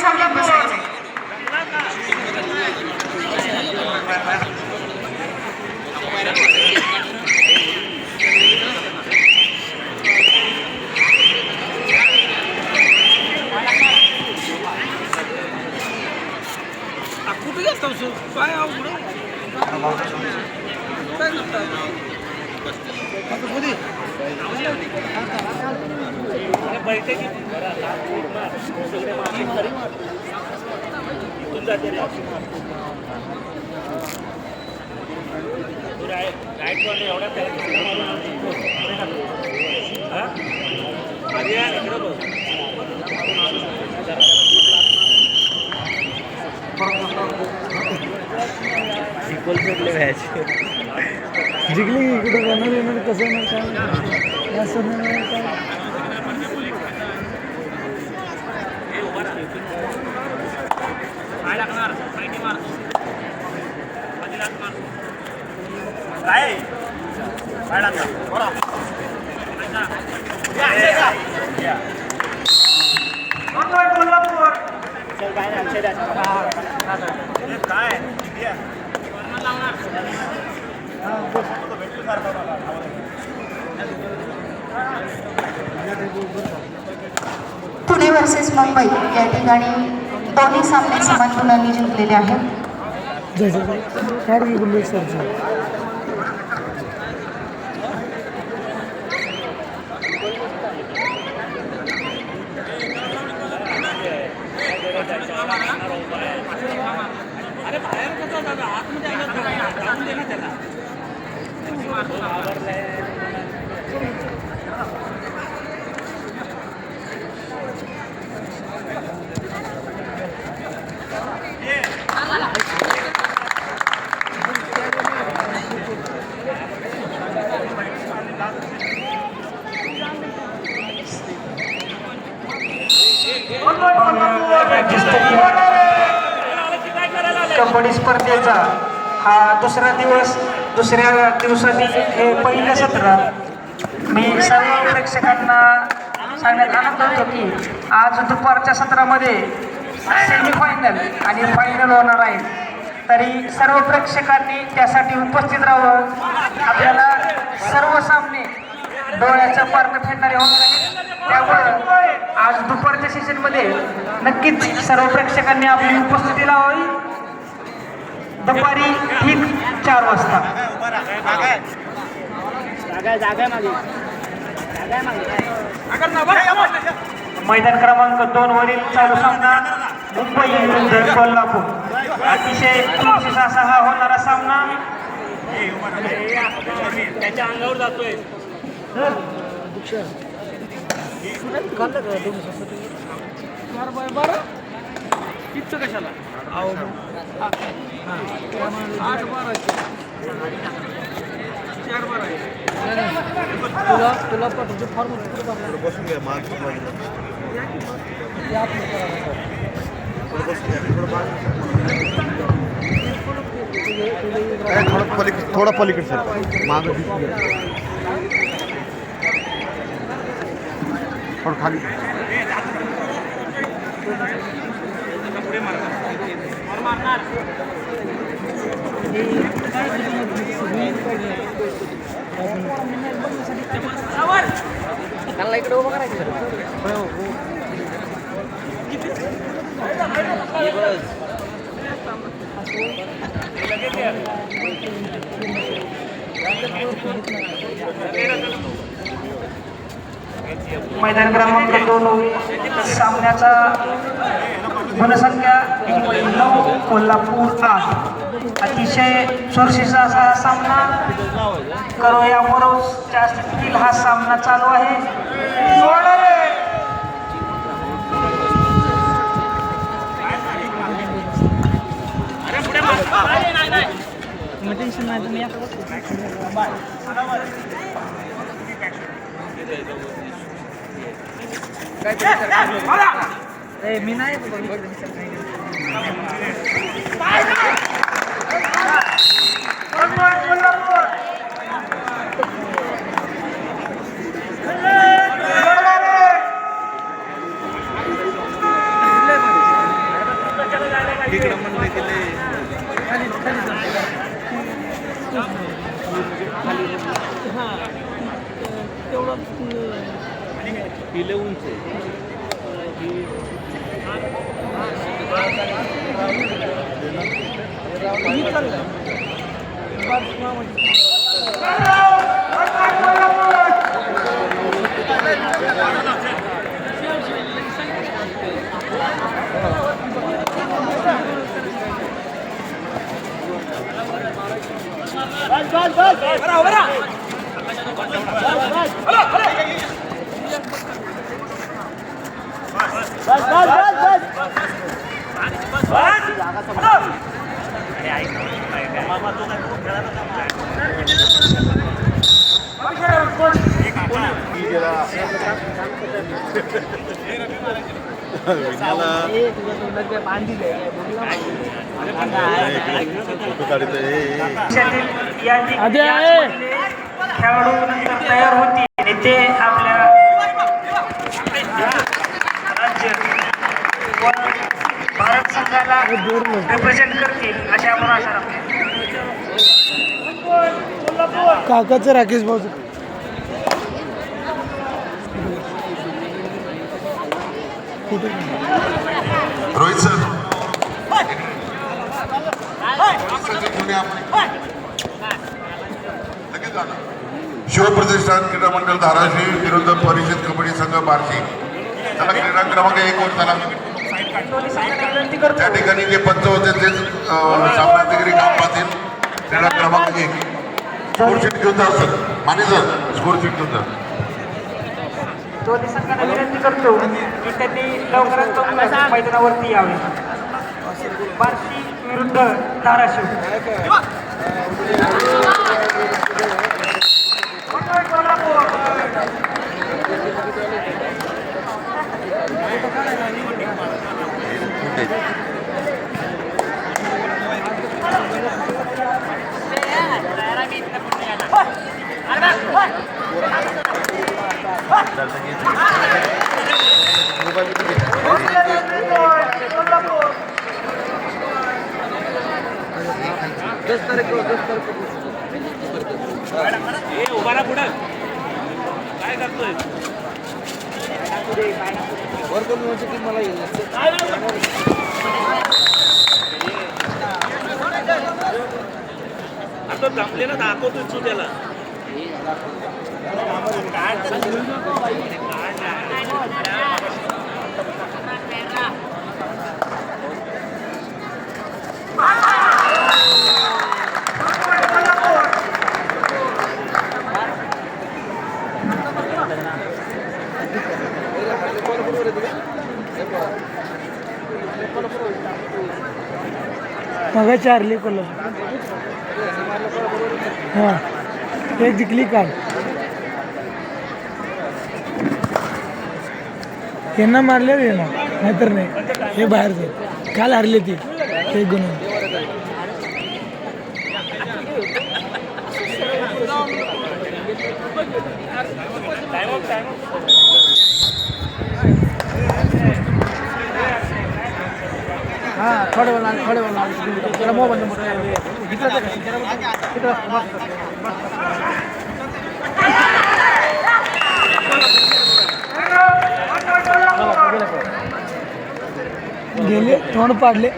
सावलीत बसायचंय. कुठे घेतो काय अवघड काय करता जिंकली कुठं जाणार येणार कसं येणार काय असं नाही काय पुणे वर्सेस मुंबई या ठिकाणी दोन्ही सामने समान गुणांनी जिंकलेले आहेत. कबड्डी स्पर्धेचा हा दुसरा दिवस, दुसऱ्या दिवसाची हे पहिलं सत्र. मी सर्व प्रेक्षकांना सांगण्यात आनंद होतो की आज दुपारच्या सत्रामध्ये सेमीफायनल आणि फायनल होणार आहे. तरी सर्व प्रेक्षकांनी त्यासाठी उपस्थित राहावं. आपल्याला सर्व सामने डोळ्याचं पारणं फेडणारे होणार आहेत. त्यामुळं आज दुपारच्या सेशनमध्ये नक्कीच सर्व प्रेक्षकांनी आपली उपस्थिती लावावी. दुपारी ठीक 4 वाजता. मैदान क्रमांक 2 वरील चालू सामना मुंबई विरुद्ध कोल्हापूर. अतिशय चुरशीच असा हा होणारा सामना. त्याच्या अंगावर जातोय कशाला तुला तुझे फॉर्म बसून घ्या थोडा पलीकडे सर मागं थोडं खाली त्यांना इकडे उभं करायचं मैदान क्रमांक 2 सामन्याचा गुणसंख्या 9 कोल्हापूर 8. अतिशय चुरशीचा असा हा सामना करोया मोरोजच्या स्थितीतील हा सामना चालू आहे. टेन्शन नाही तुम्ही मी नाही पिले उंच आधी आहे. खेळाडू नंतर तयार होती आणि ते आपल्या राज्य व भारत संघाला रिप्रेझेंट करतील अशी आपण आशा राखतो. काकाचं राकेश भाऊ रोहित सर शिवप्रतिष्ठान क्रीडा मंडळ धाराशिव विरुद्ध परिषद कबड्डी संघ बार्शी. त्याला क्रीडा क्रमांक 1 वर त्याला त्या ठिकाणी जे पंच होते तेच सामनाधिकारी काम पाहतील. क्रीडा क्रमांक 1 स्कोर शीट घेऊन जा sir. Mane sir score sheet घेऊन जा. दोन्ही संघांना विनंती करतो की त्यांनी लवकरात लवकर मैदानावरती यावे. बार्शी विरुद्ध धाराशिव. उभारा पुढं काय करतोय आता जमले ना दाखवतो तू त्याला मग चारली कोल्हा हां एक जिंकली काल. त्यांना मारले ना नाहीतर नाही. हे बाहेरचे काल हारले ती एक गुन्हा. हां थोडे बोला मोबाईल नंबर गेले तोंड पाडले.